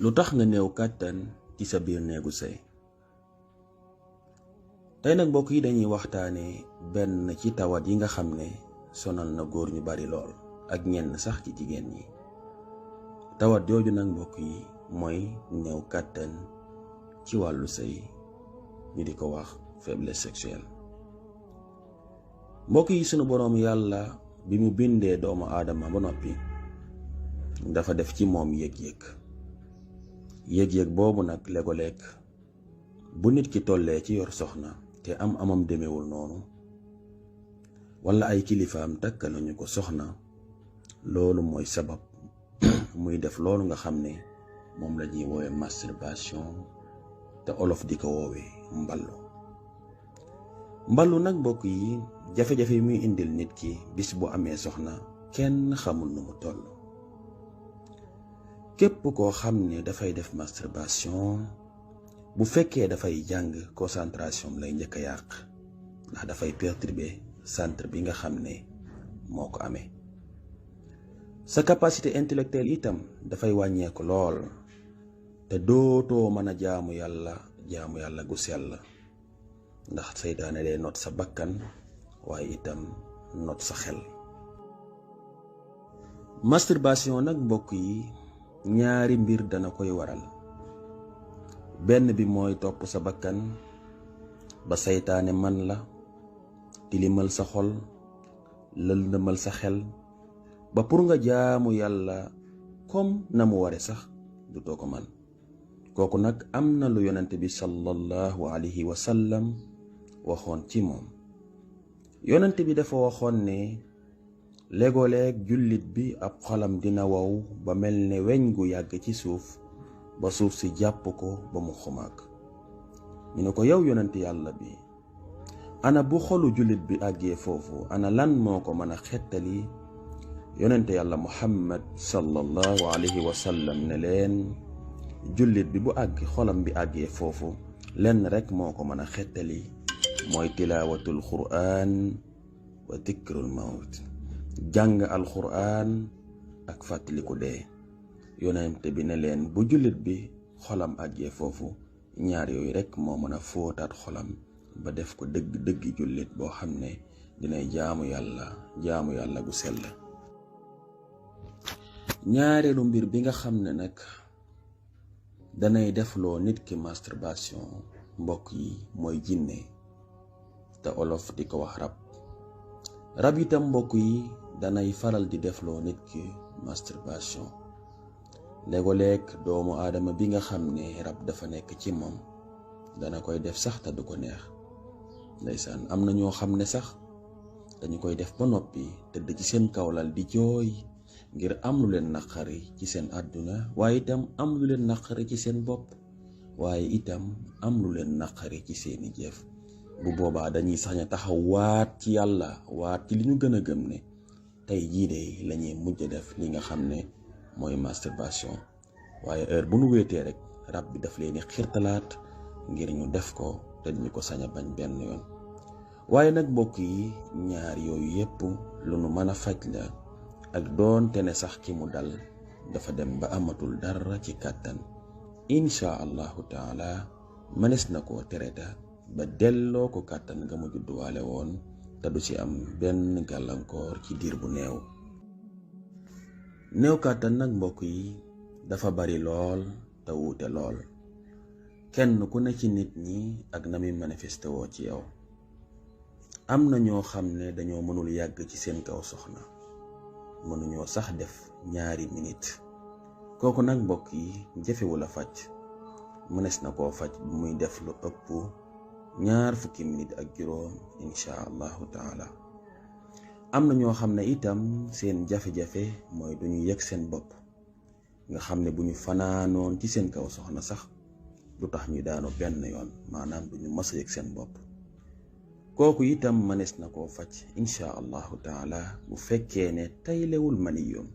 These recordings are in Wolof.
lu tax nga néew kàttan ci sa biir néegu sëy. tey nag mbokk yi dañuy waxtaane benn ci tawat yi nga xam ne sonal na góor ñu bari lool ak ñenn sax ci jigéen ñi. tawat jooju nag mbokk yi mooy néew kàttan ci wàllu sëy, ñu di ko wax faiblesse sexuelle. mbokk yi, sunu boroom yàlla bi mu bindee doomu aadama ba noppi dafa def ci moom yëg-yëg boobu nag léeg-léeg bu nit ki tollee ci yor soxna te amam demewul noonu, walla ay kilifaam takkaluñu ko soxna, loolu mooy sabab muy def loolu nga xam ne moom la ñuy woowee masturbation, te olof di ko woowee mballu nag mbokk yi, jafe-jafe yi muy indil nit ki bis bu amee soxna kenn xamul nu mu toll. képp koo xam ne dafay def masturbation, bu fekkee dafay jàng, concentration lay njëkk a yàq, ndax dafay perturber centre bi nga xam ne moo ko amee. sa capacité intellectuelle itam dafay wàññeeku lool, te dootoo mën a jaamu yàlla gu sell, ndax seytaane day not sa bakkan waaye itam not sa xel. masturbation nag mbokk yi, ñaari mbir dana koy waral. benn bi mooy topp sa bakkan ba seytaane man la, tilimal sa xol, lëndëmal sa xel, ba pour nga jaamu yàlla comme na mu ware sax du too ko man. kooku nag am na lu yonent bi sallallahu alayhi wa sallam waxoon ci moom. yonent bi dafa waxoon ne léegoo-léeg jullit bi ab xolam dina wow ba mel ne weñ gu yàgg ci suuf, ba suuf si jàpp ko ba mu xumaag. ñu ne ko yow yonent yàlla bi, ana bu xolu jullit bi àggee foofu, ana lan moo ko mën a xettali? yonent yàlla muhammad sallallahu alayhi wa sallam ne leen, jullit bi bu xolam bi àggee foofu, lenn rekk moo ko mën a xettali, mooy tilaawatul qur'an wa dikrul mawt, jàng alqur'an ak fàttaliku dee. yonent bi ne leen, bu jullit bi xolam àggee foofu, ñaar yooyu rekk moo mën a fóotaat xolam ba def ko dëgg jullit boo xam ne dinay jaamu yàlla gu sell. ñaareelu mbir bi nga xam ne nag danay defloo nit ki masturbation mbokk yi, mooy jinne, te olof di ko wax rab itam mbokk yi danay faral di defloo nit ki masturbation. léego-leeg doomu aadama bi nga xam ne rab dafa nekk ci moom dana koy def sax te du ko neex. ndeysaan, am na ñoo xam ne sax dañu koy def ba noppi tëdd ci seen kawlal di jooy ngir am lu leen naqari ci seen àdduna, waaye itam am lu leen naqari ci seen bopp, waaye itam am lu leen naqari ci seeni jëf. bu boobaa dañuy sax ña taxaw waat ci yàlla, waat ci li ñu gën a gëm ne tey jii de lañuy mujj def li nga xam ne mooy masturbation. waaye heure bu nu wéetee rek rab bi daf leen di xirtalaat ngir ñu def ko, te ñu ko sañ a bañ benn yoon. waaye nag mbokk yi, ñaar yooyu yépp lu nu mën a faj la, ak doonte ne sax ki mu dal dafa dem ba amatul dara ci kàttan, insha allahu taala mënees na koo tereta ba delloo ko kàttan nga mu judduwaale woon, te du ci am benn gàllankoor ci diir bu néew. néew kàttan nag mbokk yi dafa bari lool te wuute lool, kenn ku ne ci nit ñi ak na muy manifesté woo ci yow. am na ñoo xam ne dañoo mënul yàgg ci seen kaw soxna, mënuñoo sax def ñaari minute. kooku nag mbokk yi jafewul a faj, mënees na koo faj bu muy def lu ëpp 20 minute ak juróom insha allahu taala. am na ñoo xam ne itam seen jafe-jafe mooy duñu yëg seen bopp, nga xam ne bu ñu fanaanoon ci seen kaw soxna sax du tax ñu daanu benn yoon, maanaam duñu mës a yëg seen bopp. kooku itam mënees na koo faj insha allahu taala bu fekkee ne taylewul maniyum.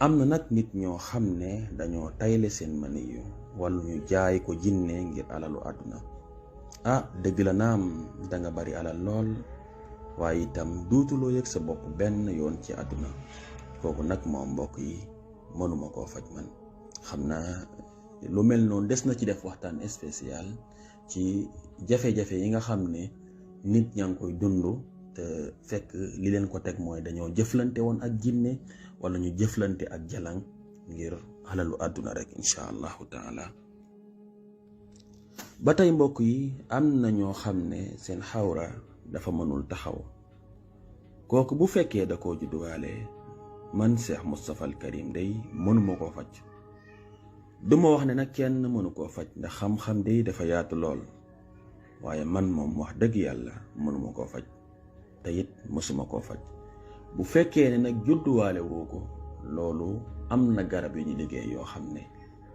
am na nag nit ñoo xam ne dañoo tayle seen maniyu, wala ñu jaay ko jinne ngir alalu àdduna. dëgg la naam danga bari alal lool, waaye itam duutuloo yëg sa bopp benn yoon ci àdduna. kooku nag moom mbokk yi mënuma koo faj man. xam naa lu mel noonu des na ci def waxtaan spécial ci jafe-jafe yi nga xam ne nit ñaa ngi koy dund te fekk li leen ko teg mooy dañoo jëflante woon ak jinne wala ñu jëflante ak jalang ngir alalu àdduna rek incha allahu taala. ba tey mbokk yi am na ñoo xam ne seen xawra dafa mënul taxaw, kooku bu fekkee da koo judduwaale, man Cheikh Moustapha Al Karim day mënuma koo faj. duma wax ne nag kenn mënu koo faj ndax xam-xam day dafa yaatu lool, waaye man moom wax dëgg yàlla mënuma koo faj te it mësuma koo faj. bu fekkee ne nag judduwaale woo ko, loolu am na garab yu ñu liggéey yoo xam ne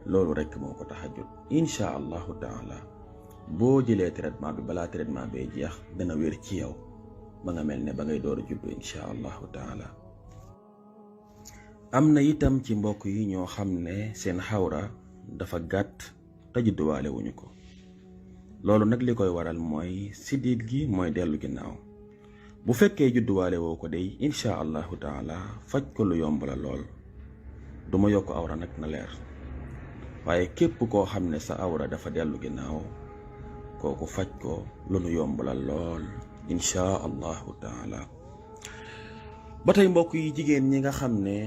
loolu rekk moo ko tax a jot. incha allahu taala boo jëlee traitement bi balaa traitement bee jeex dana wér ci yow ba nga mel ne ba ngay door a juddu incha allahu taala. am na itam ci mbokk yi ñoo xam ne seen xawra dafa gàtt te judduwaale wuñu ko. loolu nag li koy waral mooy siddiit gi mooy dellu ginnaaw. bu fekkee judduwaale woo ko day incha allahu taala faj ko lu yomb la lool. duma yokk awra nag na leer, waaye képp koo xam ne sa awra dafa dellu ginnaaw, kooku faj ko lu nu yomb la lool incha allahu taala. ba tey mbokk yi jigéen ñi nga xam ne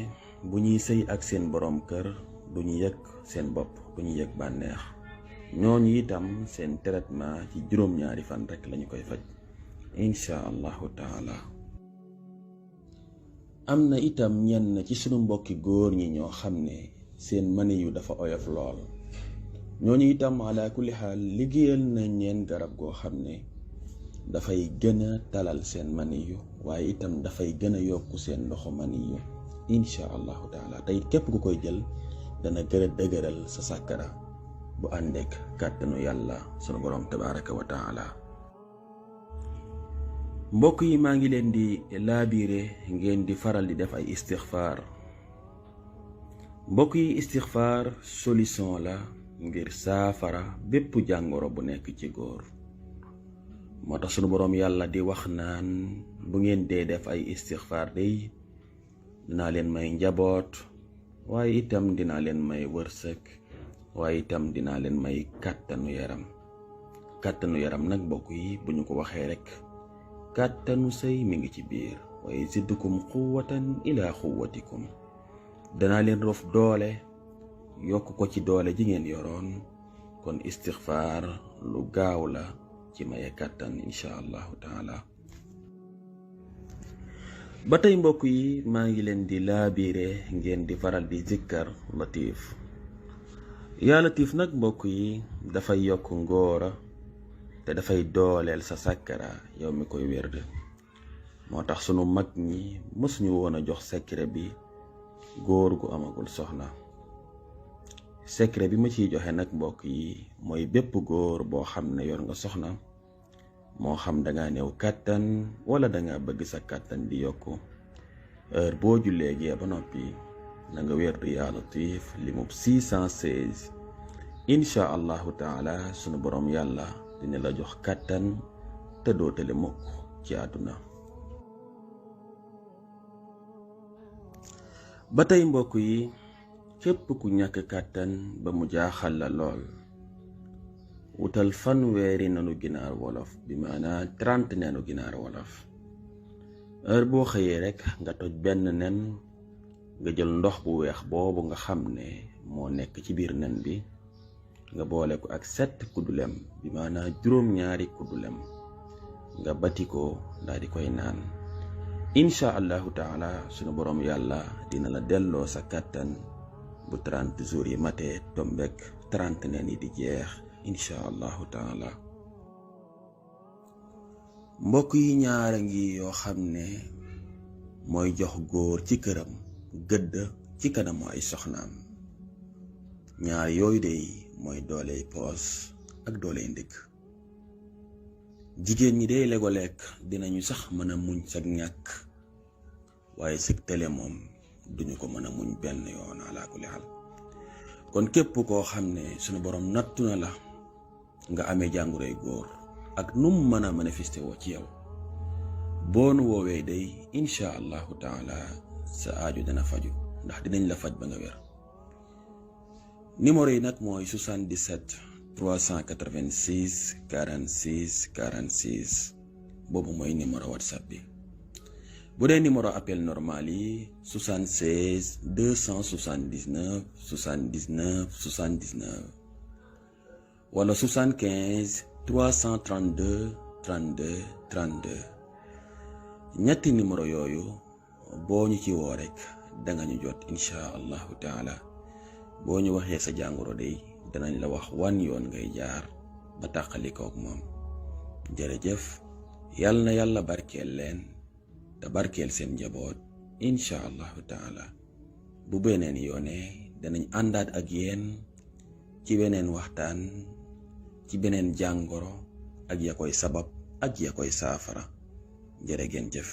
bu ñuy sëy ak seen boroom kër du ñu yëg seen bopp, du ñu yëg bànneex, ñooñu itam seen traitement ci juróom-ñaari fan rek lañu koy faj incha allahu taala. am na itam ñenn ci sunu mbokki góor ñi ñoo xam ne seen mani yu dafa oyof lool, ñooñu itam ala kulli xaal liggéeyal nañ leen garab goo xam ne dafay gën a talal seen mani yu, waaye itam dafay gën a yokku seen ndoxu mani yu incha allahu taala. tey képp ku koy jël dana gën a dëgëral sa sàkkara bu àndeek kàttanu yàlla sunu borom tabaraka wa taala. mbokk yi maa ngi leen di laabiire ngeen di faral di def ay istixfaar. mbokk yi istixfaar solution la ngir saafara bépp jàngoro bu nekk ci góor. moo tax sunu boroom yàlla di wax naan bu ngeen dee def ay istixfaar day dinaa leen may njaboot, waaye itam dinaa leen may wërsëg, waaye itam dinaa leen may kàttanu yaram. kàttanu yaram nag mbokk yi bu ñu ko waxee rek kàttanu sëy mi ngi ci biir. waaye ziddukum quwwatan ila quwwatikum, danaa leen rof doole yokk ko ci doole ji ngeen yoroon. kon istixfaar lu gaaw la ci maye kàttan incha allahu taala. ba tey mbokk yi maa ngi leen di laabiire ngeen di faral di zikkar latif. yaa latif nag mbokk yi dafay yokk ngóora te dafay dooleel sa sàkkara yow mi koy wérd. moo tax sunu mag ñi mësuñu woon a jox secret bi góor gu amagul soxna. secret bi ma ciy joxe nag mbokk yi mooy bépp góor boo xam ne yor nga soxna, moo xam danga néew kàttan wala danga bëgg sa kàttan di yokku, heure boo jullee gee ba noppi na nga wérd yaa latif limub 616. incha allahu taala sunu borom yàlla dina la jox kàttan te dootale mukk ci àdduna. ba tey mbokk yi képp ku ñàkk kàttan ba mu jaaxal la lool, wutal fanweeri nenu ginaar wolof, bi maanaa 30 nenu ginaar wolof. heure boo xëyee rek nga toj benn nen, nga jël ndox bu weex boobu nga xam ne moo nekk ci biir nen bi, nga boole ko ak 7 kuddu lem, bi maanaa juróom-ñaari kuddu lem, nga bati ko daal di koy naan. incha allahu taala sunu borom yàlla dina la delloo sa kàttan bu 30 jours yi matee tombek 30 nen yi di jeex incha allahu taala. mbokk yi ñaara ngi yoo xam ne mooy jox góor ci këram gëdd ci kanamu ay soxnaam. ñaar yooyu de mooy dooley poos ak dooley ndigg. jigéen ñi day légo-lekk dinañu sax mën a muñ sag ñàkk, waaye sëg tele moom duñu ko mën a muñ benn yoon ala kulli xaal. kon képp koo xam ne sunu borom nattu na la nga amee jàngoroy góor ak num mën a manifesté woo ci yow, boo nu woowee day incha allahu taala sa aaju dana faju, ndax dinañ la faj ba nga wér. numéro yi nag mooy 77 386 46 46 boobu mooy numéro whatsapp bi. bu dee numéro appel normal yi 76 279 79 79 wala 75 332 32 32 ñetti numéro yooyu boo ñu ci woo rek danga ñu jot incha allahu taala. boo ñu waxee sa jàngoro day danañ la wax wan yoon ngay jaar ba tàqalikook moom. jërëjëf yal na yàlla barkeel leen te barkeel seen njaboot incha allahu taala. bu beneen yoonee danañ àndaat ak yéen ci beneen waxtaan ci beneen jàngoro ak ya koy sabab ak ya koy saafara. jërë ngeen jëf.